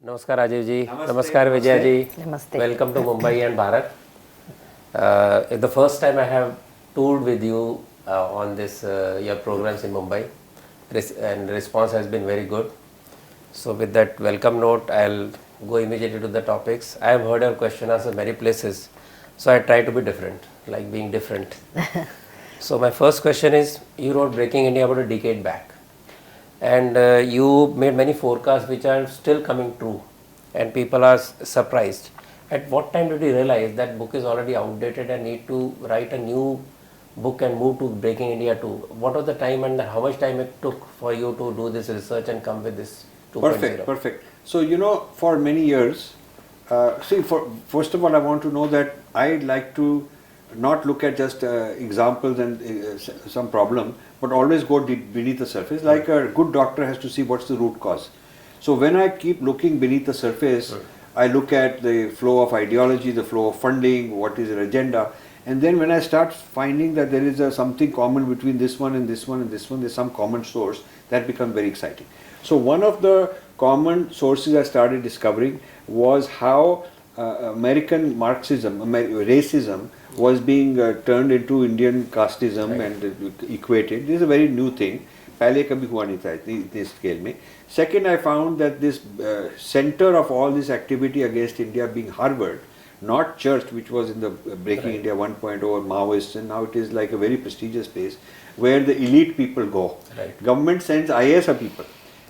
Namaskar Rajiv ji. Namaskar Vijaya ji. Namaste. Welcome to Mumbai and Bharat. It's the first time I have toured with you on this your programs in Mumbai, and response has been very good. So with that welcome note, I'll go immediately to the topics. I have heard your question answer many places, so I try to be different, like being different. So my first question is, you wrote Breaking India about a decade back, and you made many forecasts which are still coming true, and people are surprised. At what time did you realize that book is already outdated and need to write a new book and move to Breaking India 2? What was the time and how much time it took for you to do this research and come with this 2.0? Perfect. So, for many years, first of all, I want to know that I'd like to not look at just examples and some problem, but always go beneath the surface. Like a good doctor has to see what's the root cause. So when I keep looking beneath the surface, I look at the flow of ideology, the flow of funding, what is their agenda, and then when I start finding that there is something common between this one and this one and this one, there's some common source, that becomes very exciting. So one of the common sources I started discovering was how American Marxism, racism, was being turned into Indian casteism and equated. This is a very new thing. पहले कभी हुआ नहीं था इतने scale में. Second, I found that this center of all this activity against India being Harvard, not Church, which was in the Breaking India 1.0 or Maoists, and now it is like a very prestigious place where the elite people go. Government sends IAS people.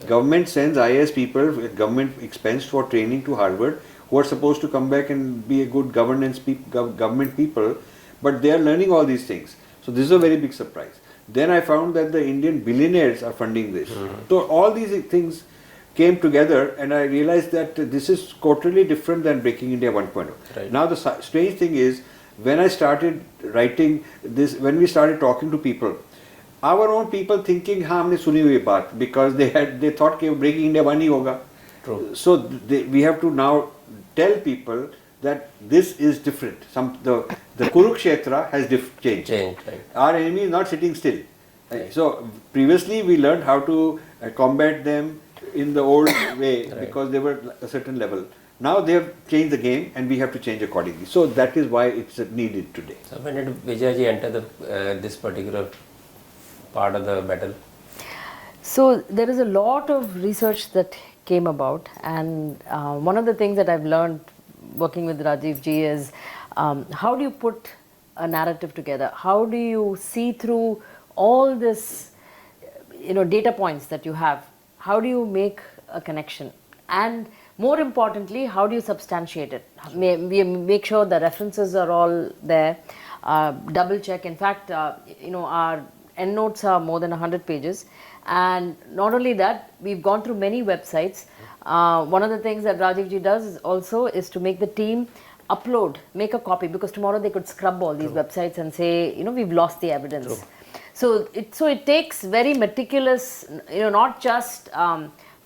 Government sends IAS people at government expense for training to Harvard, who are supposed to come back and be a good government people, but they are learning all these things. So this is a very big surprise. Then I found that the Indian billionaires are funding this. So all these things came together, and I realized that this is totally different than Breaking India 1.0. Now the strange thing is, when I started writing this, when we started talking to people, our own people thinking, हाँ हमने सुनी हुई बात, because they thought कि Breaking India 1 ही होगा. True. So we have to now tell people that this is different. The Kurukshetra has changed. Right. Our enemy is not sitting still. Right. So previously we learned how to combat them in the old way because they were a certain level. Now they have changed the game and we have to change accordingly. So that is why it's needed today. So when did Vijaya ji enter this particular part of the battle? So there is a lot of research that came about, and one of the things that I've learned working with Rajiv ji is how do you put a narrative together? How do you see through all this, data points that you have? How do you make a connection? And more importantly, how do you substantiate it? We make sure the references are all there, double check. In fact, our endnotes are more than 100 pages. And not only that, we've gone through many websites. One of the things that Rajiv ji does is to make the team make a copy, because tomorrow they could scrub all these websites and say, we've lost the evidence. So it takes very meticulous, not just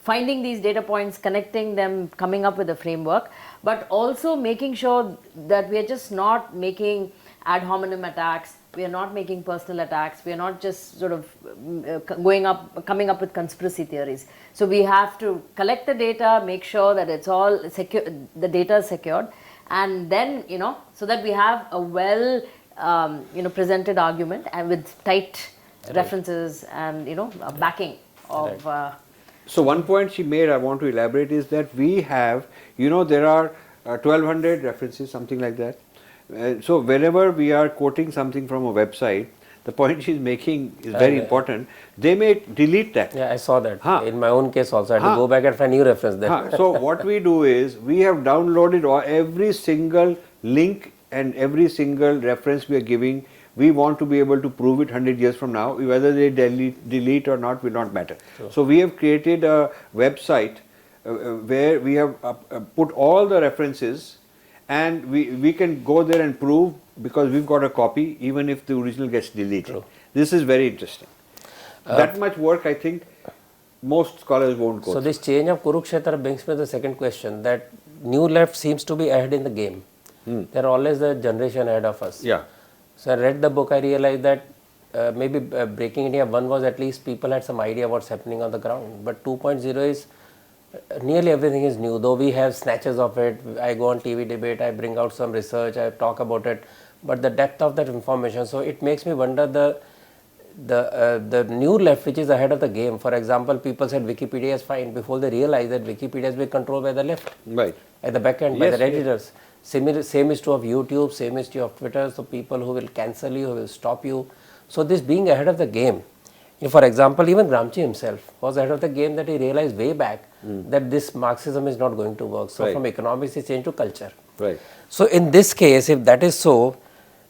finding these data points, connecting them, coming up with a framework, but also making sure that we are just not making ad hominem attacks. We are not making personal attacks. We are not just sort of coming up with conspiracy theories. So we have to collect the data, make sure that it's all secure, the data is secured, and then, so that we have a well, presented argument and with tight references and, a backing of. So one point she made, I want to elaborate, is that we have, there are 1200 references, something like that. So whenever we are quoting something from a website, the point she's making is very important. They may delete that. Yeah, I saw that. In my own case also, I had to go back and find new reference there. So what we do is, we have downloaded every single link and every single reference we are giving. We want to be able to prove it 100 years from now. Whether they delete or not will not matter. So we have created a website where we have put all the references, and we can go there and prove, because we've got a copy even if the original gets deleted. This is very interesting. That much work, I think most scholars won't go through. So this change of Kurukshetra brings me to the second question, that new left seems to be ahead in the game. They're always the generation ahead of us. Yeah. So I read the book, I realized that maybe Breaking India 1 was at least people had some idea what's happening on the ground, but 2.0 is Nearly everything is new, though we have snatches of it. I go on TV debate, I bring out some research, I talk about it, but the depth of that information, so it makes me wonder the new left which is ahead of the game. For example, people said Wikipedia is fine before they realize that Wikipedia is being controlled by the left, Right. at the back end, by the editors. Same is true of YouTube, same is true of Twitter. So people who will cancel you, who will stop you. So this being ahead of the game. For example, even Gramsci himself was ahead of the game, that he realized way back that this Marxism is not going to work. So from economics he changed to culture. Right. So in this case, if that is so,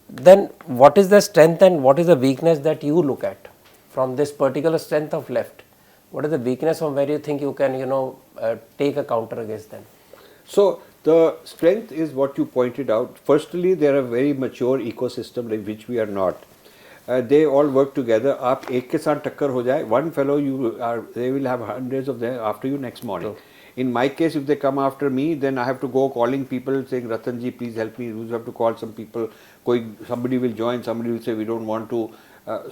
then what is the strength and what is the weakness that you look at from this particular strength of left? What is the weakness from where you think you can, take a counter against them? So the strength is what you pointed out. Firstly, they are a very mature ecosystem, like which we are not. They all work together. आप एक के साथ टक्कर हो जाए, one fellow they will have hundreds of them after you next morning. In my case, if they come after me, then I have to go calling people saying, Ratan ji, please help me. You have to call some people. Somebody will join, somebody will say we don't want to.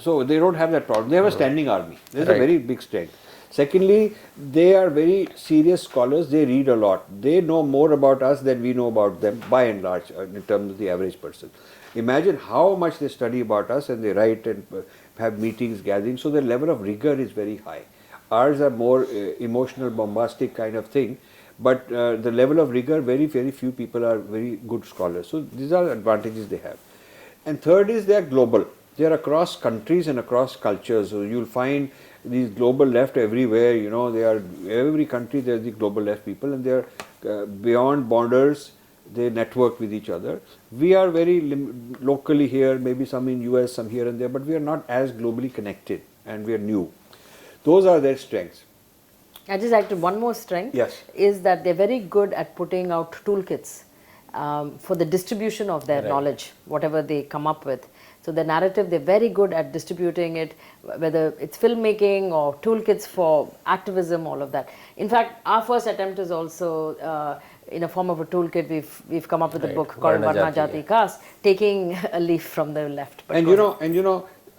So they don't have that problem. They have a standing army. There's a very big strength. Secondly, they are very serious scholars. They read a lot. They know more about us than we know about them, by and large, in terms of the average person. Imagine how much they study about us, and they write and have meetings, gatherings. So their level of rigor is very high. Ours are more emotional, bombastic kind of thing. But the level of rigor, very, very few people are very good scholars. So these are advantages they have. And third is they are global. They are across countries and across cultures. So you'll find these global left everywhere. They are every country. There's the global left people, and they are beyond borders. They network with each other. We are very locally here, maybe some in US, some here and there, but we are not as globally connected, and we are new. Those are their strengths. I just added one more strength. Yes. Is that they're very good at putting out toolkits for the distribution of their knowledge, whatever they come up with. So the narrative, they're very good at distributing it, whether it's filmmaking or toolkits for activism, all of that. In fact, our first attempt is also in a form of a toolkit. We've come up with a book called Varna Jati Caste, taking a leaf from the left. But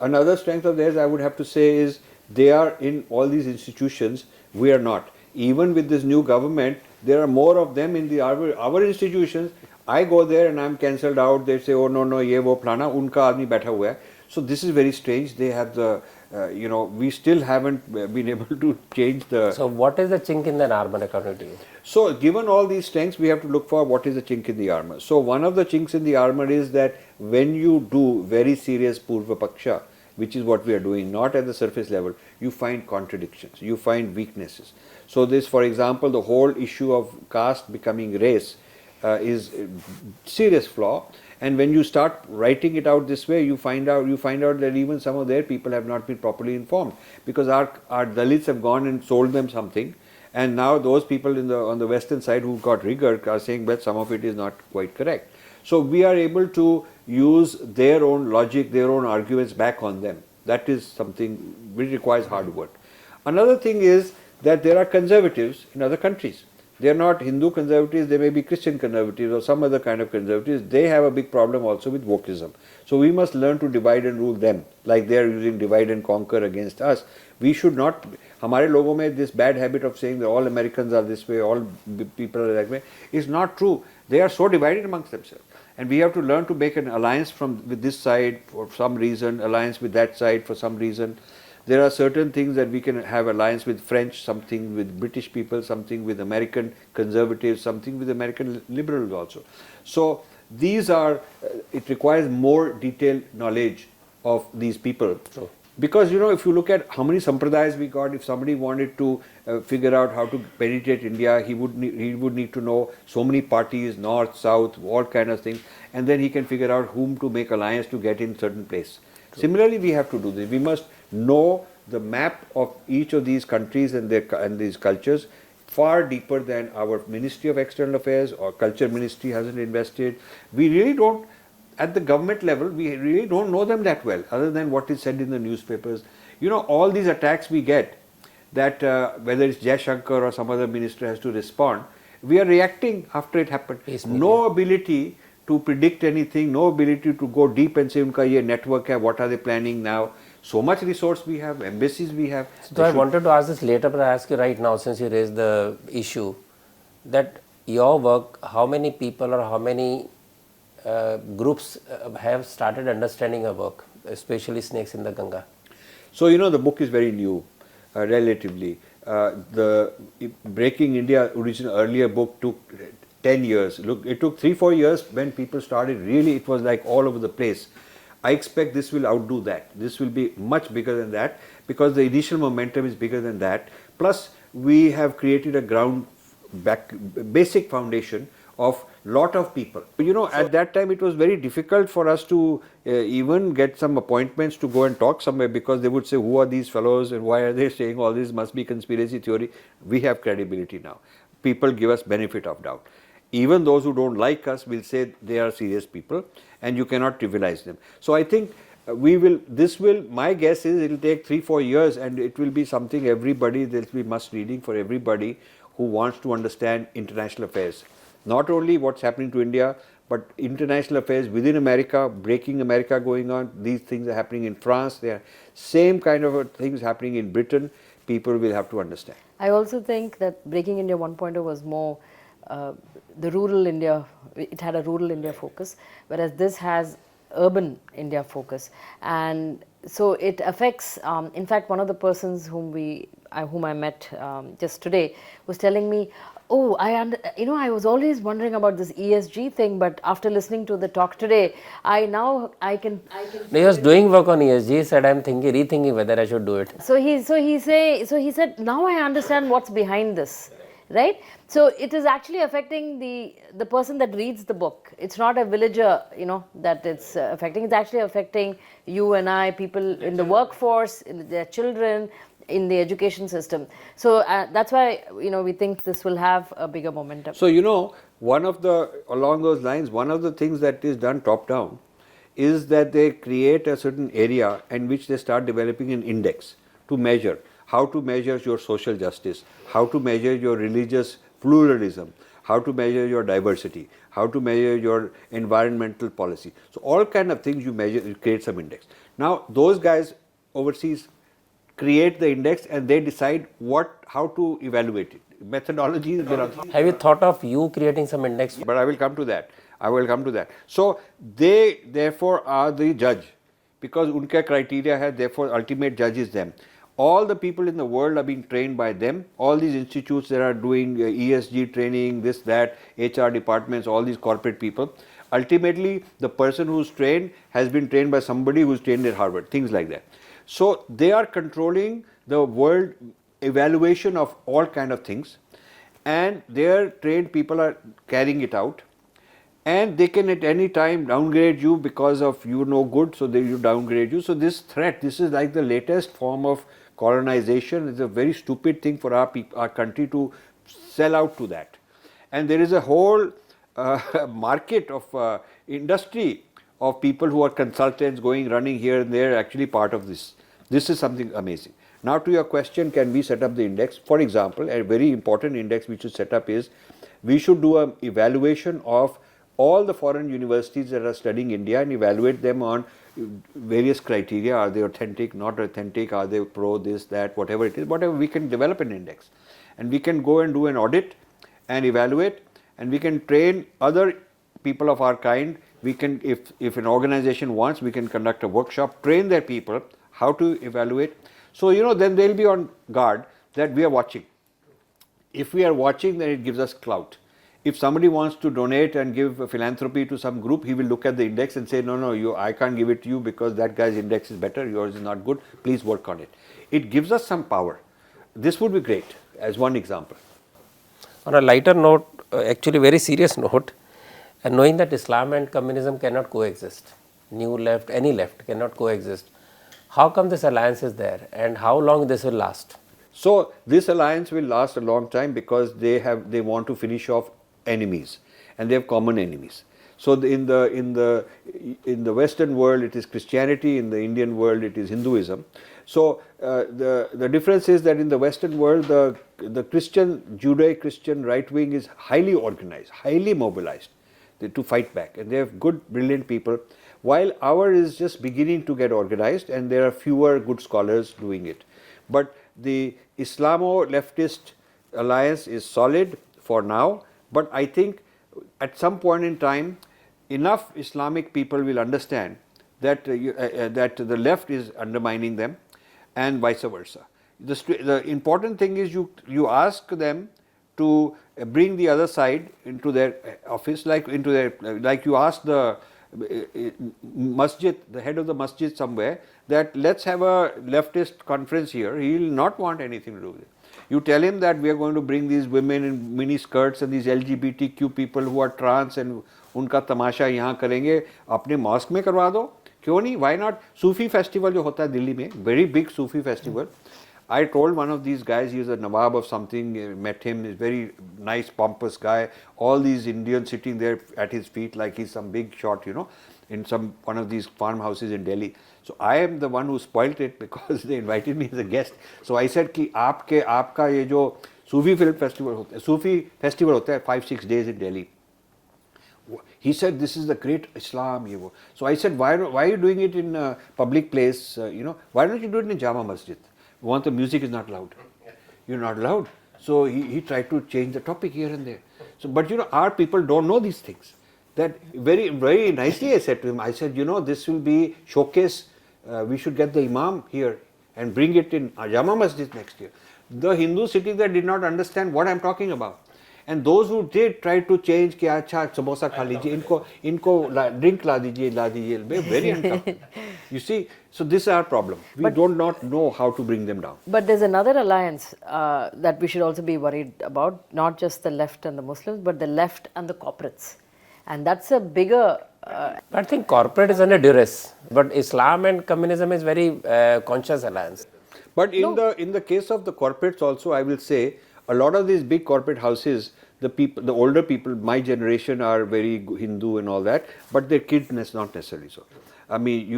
another strength of theirs, I would have to say, is they are in all these institutions. We are not. Even with this new government, there are more of them in our institutions. I go there and I'm cancelled out. They say, oh no, ye wo plana, unka aadmi baitha hua hai. So this is very strange. They have the, we still haven't been able to change the. So what is the chink in the armor according to you? So given all these strengths, we have to look for what is the chink in the armor. So one of the chinks in the armor is that when you do very serious Purva Paksha, which is what we are doing, not at the surface level, you find contradictions, you find weaknesses. So this, for example, the whole issue of caste becoming race is a serious flaw. And when you start writing it out this way, you find out that even some of their people have not been properly informed, because our Dalits have gone and sold them something, and now those people on the western side who got rigor are saying that some of it is not quite correct. So we are able to use their own logic, their own arguments back on them. That is something which requires hard work. Another thing is that there are conservatives in other countries. They are not Hindu conservatives, they may be Christian conservatives or some other kind of conservatives. They have a big problem also with wokeism. So we must learn to divide and rule them, like they are using divide and conquer against us. We should not, हमारे लोगों में this bad habit of saying that all Americans are this way, all people are that way, is not true. They are so divided amongst themselves. And we have to learn to make an alliance with this side for some reason, alliance with that side for some reason. There are certain things that we can have alliance with French, something with British people, something with American conservatives, something with American liberals also. So these are, it requires more detailed knowledge of these people. True. Because if you look at how many sampradayas we got, if somebody wanted to figure out how to penetrate India, he would need to know so many parties, north, south, all kind of things, and then he can figure out whom to make alliance to get in certain place. True. Similarly, we have to do this. We must know the map of each of these countries and these cultures far deeper than our Ministry of External Affairs or Culture Ministry hasn't invested. We really don't. At the government level, we really don't know them that well, other than what is said in the newspapers. All these attacks we get, that whether it's Jai Shankar or some other minister has to respond, we are reacting after it happened. No ability to predict anything, no ability to go deep and say, unka ye network hai, what are they planning now? So much resource we have, embassies we have. So I wanted to ask this later, but I ask you right now, since you raised the issue, that your work, how many people or how many groups have started understanding your work, especially snakes in the Ganga? So, the book is very new, relatively. The Breaking India original earlier book took 10 years. Look, it took 3-4 years when people started. Really, it was like all over the place. I expect this will outdo that. This will be much bigger than that because the initial momentum is bigger than that. Plus, we have created a basic foundation of lot of people. At that time it was very difficult for us to even get some appointments to go and talk somewhere because they would say, who are these fellows and why are they saying all this, must be conspiracy theory. We have credibility now. People give us benefit of doubt. Even those who don't like us will say they are serious people and you cannot trivialize them. So I think my guess is it will take 3-4 years and it will be something there will be must reading for everybody who wants to understand international affairs. Not only what's happening to India, but international affairs within America, breaking America going on. These things are happening in France. There are same kind of things happening in Britain. People will have to understand. I also think that Breaking India 1.0 was more the rural India, it had a rural India focus, whereas this has urban India focus. And so it affects, in fact, one of the persons whom I met just today was telling me, oh, I was always wondering about this ESG thing, but after listening to the talk today, I can. He was doing work on ESG. He said, I'm rethinking whether I should do it. So he said, now I understand what's behind this, right? So it is actually affecting the person that reads the book. It's not a villager, that it's affecting. It's actually affecting you and I, people in the workforce, in their children, in the education system. So that's why we think this will have a bigger momentum. So along those lines, one of the things that is done top down is that they create a certain area in which they start developing an index to measure how to measure your social justice, how to measure your religious pluralism, how to measure your diversity, how to measure your environmental policy. So all kind of things you measure, you create some index. Now those guys overseas create the index and they decide how to evaluate it. Methodology is there. Have you thought of you creating some index? But I will come to that. So they therefore are the judge because unka criteria hai, therefore ultimate judge is them. All the people in the world are being trained by them. All these institutes that are doing ESG training, this, that, HR departments, all these corporate people. Ultimately, the person who's trained has been trained by somebody who's trained at Harvard, things like that. So they are controlling the world evaluation of all kind of things and their trained people are carrying it out and they can at any time downgrade you because of you no good, so they downgrade you. So this is like the latest form of colonization. It's a very stupid thing for our country to sell out to that. And there is a whole market of industry of people who are consultants running here and there, actually part of this. This is something amazing. Now to your question, can we set up the index? For example, a very important index we should set up is, we should do an evaluation of all the foreign universities that are studying India and evaluate them on various criteria. Are they authentic, not authentic, are they pro, this, that, whatever it is, whatever, we can develop an index. And we can go and do an audit and evaluate, and we can train other people of our kind. We can, if an organization wants, we can conduct a workshop, train their people how to evaluate. So, then they'll be on guard that we are watching. If we are watching, then it gives us clout. If somebody wants to donate and give philanthropy to some group, he will look at the index and say, no, I can't give it to you because that guy's index is better, yours is not good, please work on it. It gives us some power. This would be great as one example. On a lighter note, actually very serious note, and knowing that Islam and communism cannot coexist, new left, any left cannot coexist, how come this alliance is there and how long this will last? So this alliance will last a long time because they want to finish off enemies and they have common enemies. So in the Western world it is Christianity, in the Indian world it is Hinduism. So the difference is that in the Western world the Judeo-Christian right wing is highly organized, highly mobilized. to fight back, and they have good, brilliant people, while our is just beginning to get organized, and there are fewer good scholars doing it. But the Islamo-leftist alliance is solid for now, but I think at some point in time, enough Islamic people will understand that that the left is undermining them, and vice versa. The important thing is you ask them to bring the other side into their office, like you ask the masjid, the head of the masjid somewhere, that let's have a leftist conference here. He will not want anything to do with it. You tell him that we are going to bring these women in mini skirts and these LGBTQ people who are trans and उनका तमाशा यहाँ करेंगे, अपने mask में करवा दो, क्यों नहीं? Why not? Sufi festival जो होता है दिल्ली में, very big Sufi festival. I told one of these guys, he is a Nawab of something, met him, he's very nice, pompous guy, all these Indians sitting there at his feet like he's some big shot, you know, in one of these farmhouses in Delhi. So I am the one who spoilt it because they invited me as a guest. So I said कि आपका ये जो सूफी film festival होता है, सूफी festival होता है 5-6 days in Delhi. He said this is the great Islam. So I said why are you doing it in a public place? Why don't you do it in Jama Masjid? The music is not loud. You're not loud. So he tried to change the topic here and there. So, but our people don't know these things. That very, very nicely I said to him, I said, this will be showcase. We should get the Imam here and bring it in Jama Masjid next year. The Hindus sitting there did not understand what I'm talking about. And those who did try to change, कि अच्छा समोसा खा लीजिए, इनको drink ला दीजिए, very uncomfortable. You see, so this is our problem. We do not know how to bring them down. But there's another alliance that we should also be worried about, not just the left and the Muslims, but the left and the corporates. And that's a bigger... I think corporate is under duress, but Islam and communism is very conscious alliance. But in the case of the corporates also, I will say, a lot of these big corporate houses, the older people, my generation, are very Hindu and all that, but their kids not necessarily so. I mean,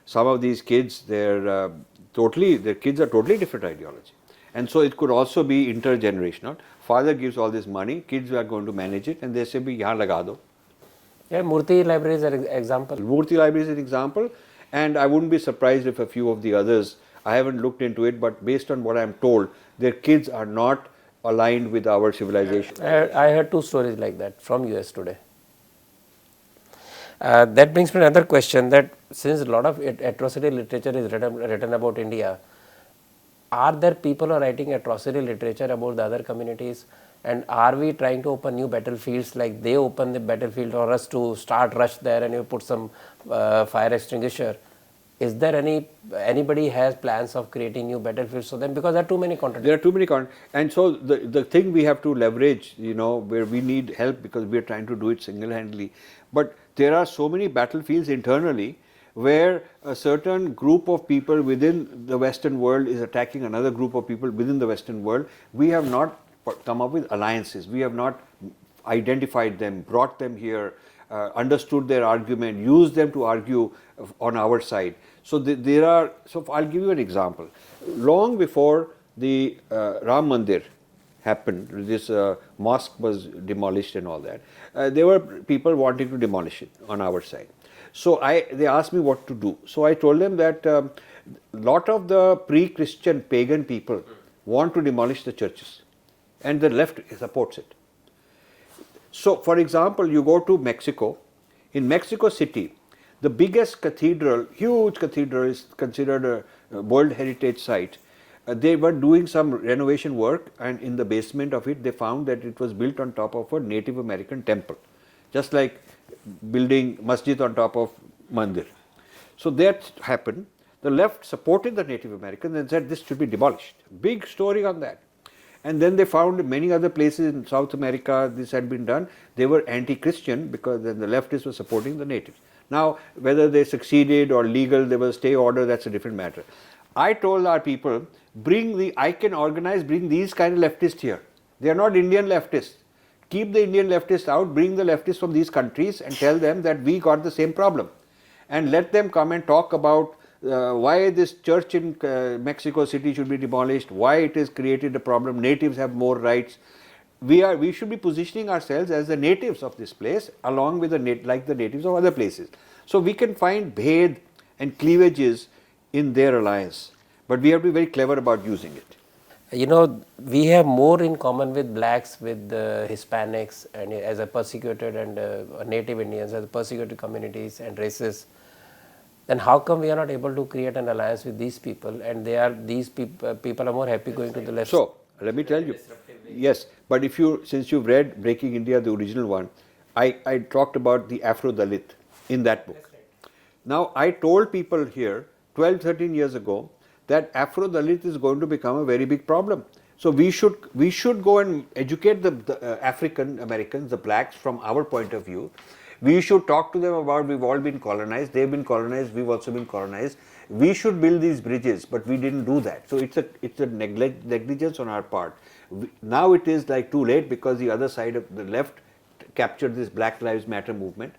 some of these kids, their kids are totally different ideology, and so it could also be intergenerational. Father gives all this money, kids are going to manage it, and they say, "Bhi yahan laga do." Yeah, Murthy Library is an example. Murthy Library is an example, and I wouldn't be surprised if a few of the others. I haven't looked into it, but based on what I am told, their kids are not aligned with our civilization. I heard 2 stories like that from US today. That brings me to another question, that since a lot of atrocity literature is written about India, are there people who are writing atrocity literature about the other communities, and are we trying to open new battlefields like they open the battlefield for us to rush there and you put some fire extinguisher? Is there anybody has plans of creating new battlefields for them? Because there are too many contradictions. There are too many contradictions. And so the thing we have to leverage, where we need help because we are trying to do it single-handedly. But there are so many battlefields internally where a certain group of people within the Western world is attacking another group of people within the Western world. We have not come up with alliances. We have not identified them, brought them here, understood their argument, used them to argue on our side. So so I'll give you an example. Long before the Ram Mandir happened, this mosque was demolished and all that, there were people wanting to demolish it on our side. So they asked me what to do. So I told them that a lot of the pre-Christian pagan people want to demolish the churches, and the left supports it. So, for example, you go to Mexico. In Mexico City, the biggest cathedral, huge cathedral, is considered a World Heritage Site. They were doing some renovation work, and in the basement of it, they found that it was built on top of a Native American temple, just like building masjid on top of mandir. So that happened. The left supported the Native Americans and said this should be demolished. Big story on that. And then they found many other places in South America this had been done. They were anti-Christian because then the leftists were supporting the natives. Now, whether they succeeded or legal, there was a stay order, that's a different matter. I told our people, bring these kind of leftists here. They are not Indian leftists. Keep the Indian leftists out, bring the leftists from these countries and tell them that we got the same problem. And let them come and talk about why this church in Mexico City should be demolished, why it has created a problem, natives have more rights. we should be positioning ourselves as the natives of this place along with like the natives of other places. So we can find bhed and cleavages in their alliance, but we have to be very clever about using it. You know, we have more in common with blacks, with Hispanics, and as a persecuted and native Indians, as persecuted communities and races. Then how come we are not able to create an alliance with these people, and these people are more happy going to the left? So let me tell you, yes, but since you've read Breaking India, the original one, I talked about the Afro-Dalit in that book. Now I told people here 12, 13 years ago that Afro-Dalit is going to become a very big problem. So we should go and educate the African Americans, the blacks, from our point of view. We should talk to them about we've all been colonized, they've been colonized, we've also been colonized. We should build these bridges, but we didn't do that. So it's a negligence on our part. Now it is like too late because the other side of the left captured this Black Lives Matter movement.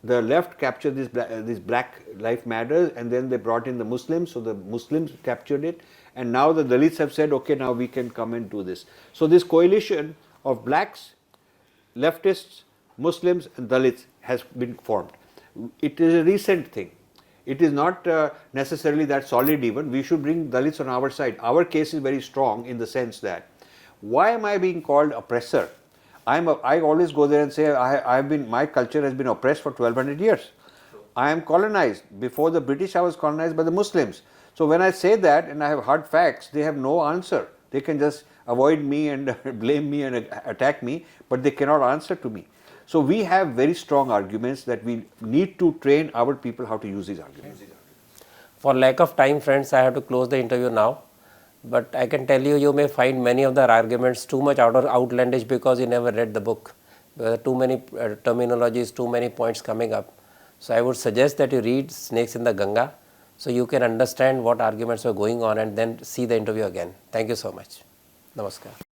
The left captured this Black Lives Matter, and then they brought in the Muslims, so the Muslims captured it, and now the Dalits have said, okay, now we can come and do this. So this coalition of blacks, leftists, Muslims and Dalits has been formed. It is a recent thing. It is not necessarily that solid even. We should bring Dalits on our side. Our case is very strong in the sense that, why am I being called oppressor? I always go there and say, my culture has been oppressed for 1200 years. I am colonized. Before the British, I was colonized by the Muslims. So when I say that and I have hard facts, they have no answer. They can just avoid me and blame me and attack me, but they cannot answer to me. So we have very strong arguments that we need to train our people how to use these arguments. For lack of time, friends, I have to close the interview now. But I can tell you, you may find many of the arguments too much outlandish because you never read the book. There are too many terminologies, too many points coming up. So I would suggest that you read Snakes in the Ganga, so you can understand what arguments were going on and then see the interview again. Thank you so much. Namaskar.